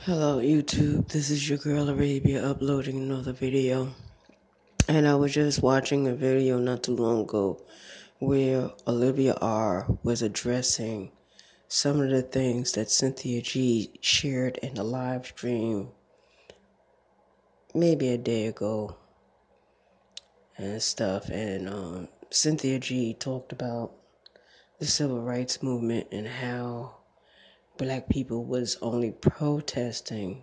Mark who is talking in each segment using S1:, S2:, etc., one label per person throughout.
S1: Hello YouTube, this is your girl Arabia uploading another video. And I was just watching a video not too long ago where Olivia R was addressing some of the things that Cynthia G shared in the live stream maybe a day ago and stuff. And Cynthia G talked about the civil rights movement and how black people was only protesting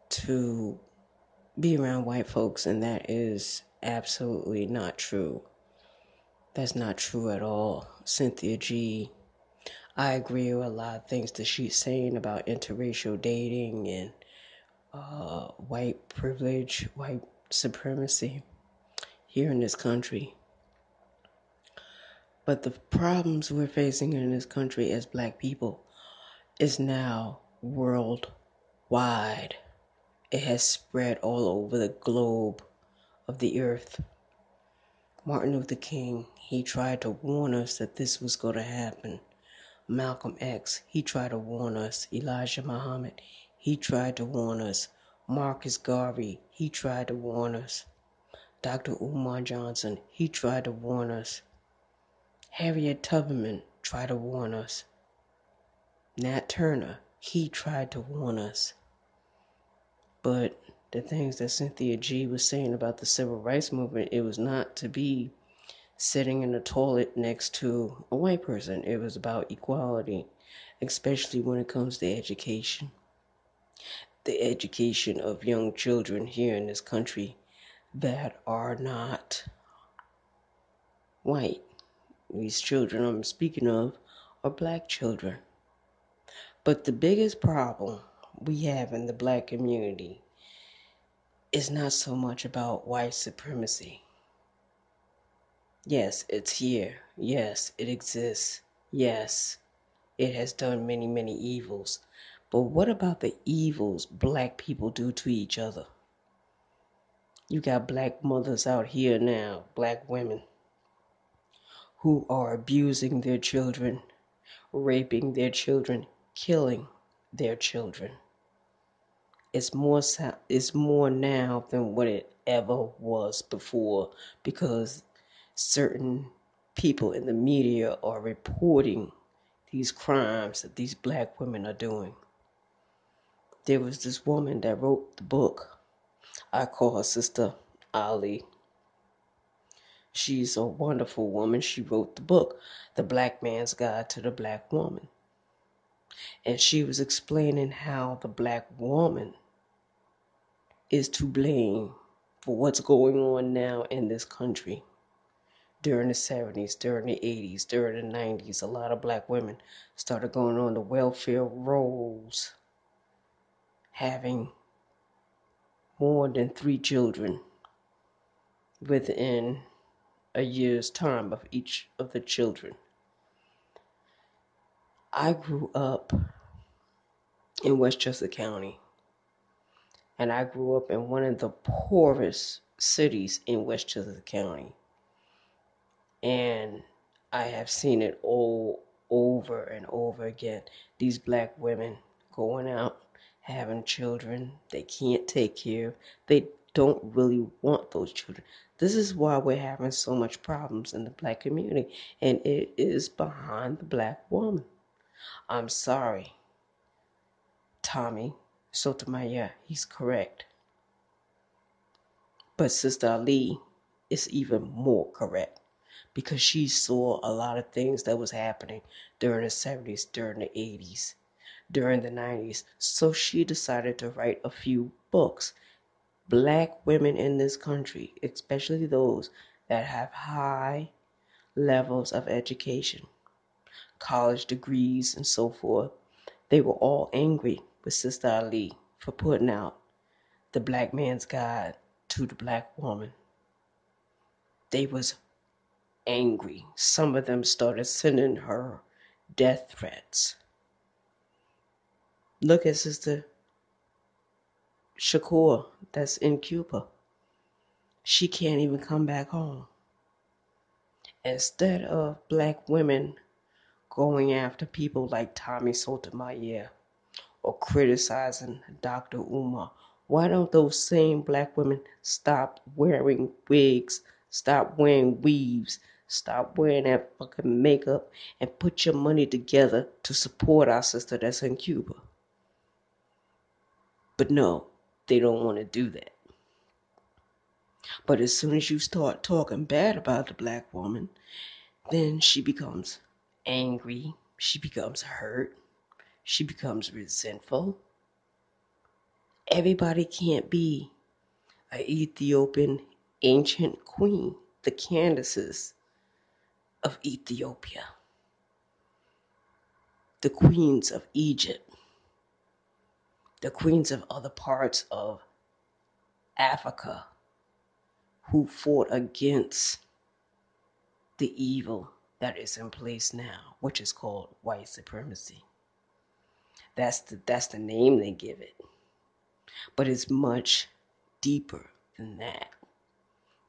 S1: to be around white folks, and that is absolutely not true. That's not true at all. Cynthia G, I agree with a lot of things that she's saying about interracial dating and white privilege, white supremacy here in this country. But the problems we're facing in this country as black people is now worldwide. It has spread all over the globe of the earth. Martin Luther King, he tried to warn us that this was going to happen. Malcolm X, he tried to warn us. Elijah Muhammad, he tried to warn us. Marcus Garvey, he tried to warn us. Dr. Umar Johnson, he tried to warn us. Harriet Tubman tried to warn us. Nat Turner, he tried to warn us. But the things that Cynthia G was saying about the civil rights movement, it was not to be sitting in the toilet next to a white person. It was about equality, especially when it comes to education. The education of young children here in this country that are not white. These children I'm speaking of are black children. But the biggest problem we have in the black community is not so much about white supremacy. Yes, it's here. Yes, it exists. Yes, it has done many, many evils. But what about the evils black people do to each other? You got black mothers out here now, black women, who are abusing their children, raping their children, killing their children. It's more now than what it ever was before, because certain people in the media are reporting these crimes that these black women are doing. There was this woman that wrote the book. I call her Sister Ali. She's a wonderful woman. She wrote the book, The Black Man's Guide to the Black Woman. And she was explaining how the black woman is to blame for what's going on now in this country. During the 70s, during the 80s, during the 90s, a lot of black women started going on the welfare rolls, having more than 3 children within a year's time of each of the children. I grew up in Westchester County, and I grew up in one of the poorest cities in Westchester County. And I have seen it all over and over again. These black women going out, having children they can't take care of. They don't really want those children. This is why we're having so much problems in the black community, and it is behind the black woman. I'm sorry, Tommy Sotomayor, he's correct. But Sister Ali is even more correct, because she saw a lot of things that was happening during the 70s, during the 80s, during the 90s. So she decided to write a few books. Black women in this country, especially those that have high levels of education, college degrees and so forth, they were all angry with Sister Ali for putting out The Black Man's Guide to the Black Woman. They was angry. Some of them started sending her death threats. Look at Sister Shakur that's in Cuba. She can't even come back home. Instead of black women going after people like Tommy Sotomayor or criticizing Dr. Umar. Why don't those same black women stop wearing wigs, stop wearing weaves, stop wearing that fucking makeup, and put your money together to support our sister that's in Cuba? But no, they don't want to do that. But as soon as you start talking bad about the black woman, then she becomes angry, she becomes hurt, she becomes resentful. Everybody can't be an Ethiopian ancient queen, the Candaces of Ethiopia, the queens of Egypt, the queens of other parts of Africa who fought against the evil that is in place now, which is called white supremacy. That's the name they give it. But it's much deeper than that.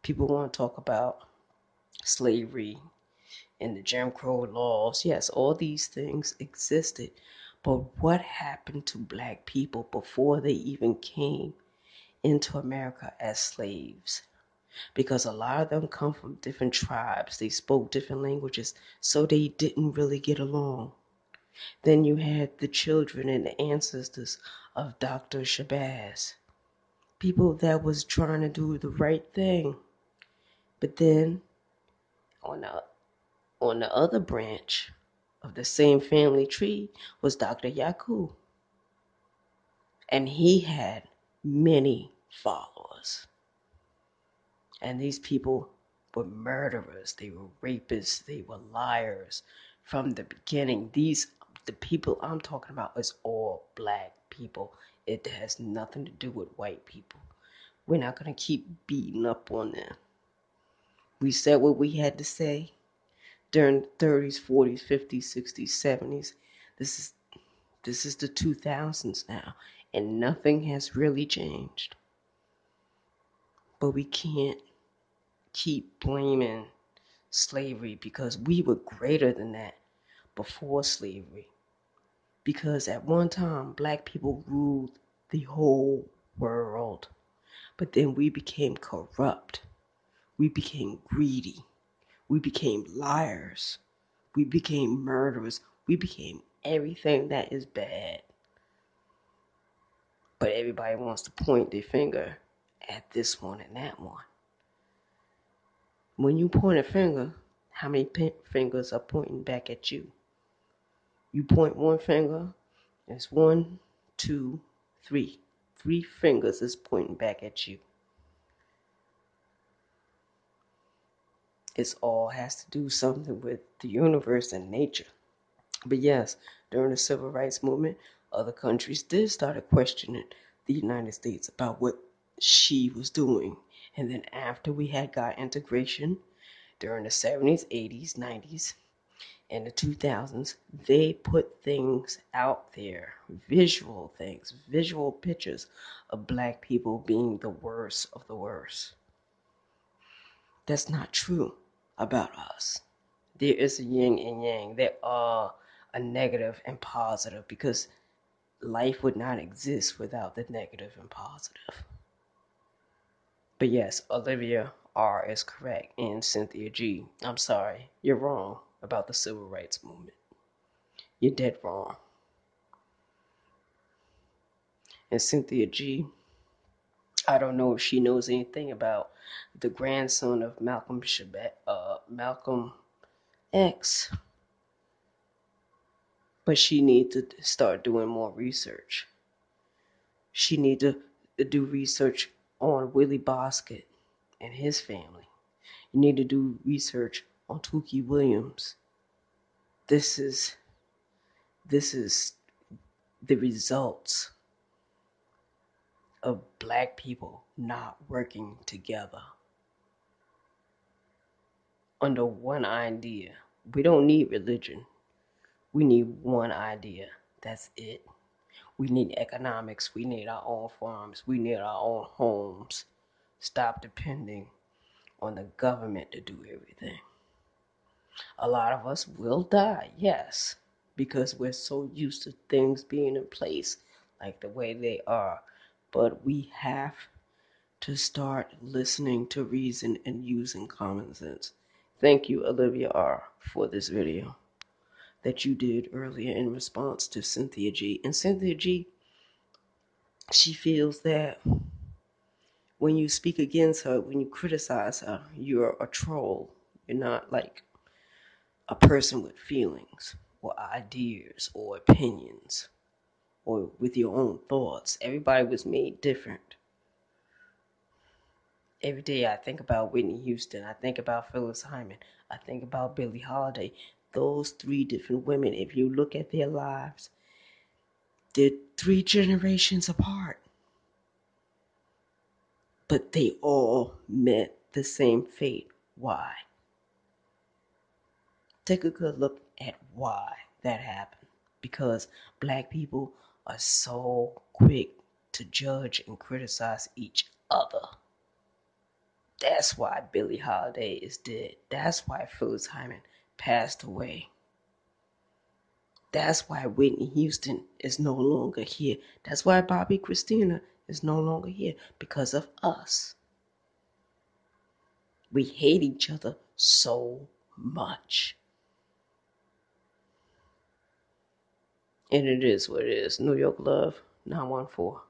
S1: People want to talk about slavery and the Jim Crow laws. Yes, all these things existed. But what happened to black people before they even came into America as slaves? Because a lot of them come from different tribes. They spoke different languages, so they didn't really get along. Then you had the children and the ancestors of Dr. Shabazz, people that was trying to do the right thing. But then on the other branch of the same family tree was Dr. Yaku. And he had many followers. And these people were murderers, they were rapists, they were liars from the beginning. The people I'm talking about is all black people. It has nothing to do with white people. We're not going to keep beating up on them. We said what we had to say during the 30s, 40s, 50s, 60s, 70s. This is the 2000s now, and nothing has really changed. But we can't keep blaming slavery because we were greater than that before slavery. Because at one time, black people ruled the whole world. But then we became corrupt. We became greedy. We became liars. We became murderers. We became everything that is bad. But everybody wants to point their finger at this one and that one. When you point a finger, how many fingers are pointing back at you? You point one finger, it's 1, 2, 3. 3 fingers is pointing back at you. It all has to do something with the universe and nature. But yes, during the civil rights movement, other countries did start questioning the United States about what she was doing. And then after we had got integration during the 70s, 80s, 90s, and the 2000s, they put things out there, visual things, visual pictures of black people being the worst of the worst. That's not true about us. There is a yin and yang. There are a negative and positive because life would not exist without the negative and positive. But yes, Olivia R is correct, and Cynthia G, I'm sorry, you're wrong about the civil rights movement. You're dead wrong. And Cynthia G, I don't know if she knows anything about the grandson of Malcolm X, but she needs to start doing more research. She needs to do research on Willie Bosket and his family. You need to do research on Tookie Williams. This is the results of black people not working together under one idea. We don't need religion. We need one idea. That's it. We need economics. We need our own farms. We need our own homes. Stop depending on the government to do everything. A lot of us will die, yes. because we're so used to things being in place like the way they are. But we have to start listening to reason and using common sense. Thank you, Olivia R, for this video that you did earlier in response to Cynthia G. And Cynthia G, she feels that when you speak against her, when you criticize her, you're a troll. You're not like a person with feelings or ideas or opinions or with your own thoughts. Everybody was made different. Every day I think about Whitney Houston, I think about Phyllis Hyman, I think about Billie Holiday. Those three different women, if you look at their lives, they're 3 generations apart. But they all met the same fate. Why? Take a good look at why that happened. Because black people are so quick to judge and criticize each other. That's why Billie Holiday is dead. That's why Phyllis Hyman passed away. That's why Whitney Houston is no longer here. That's why Bobby Christina is no longer here. Because of us. We hate each other so much. And it is what it is. New York Love, 914.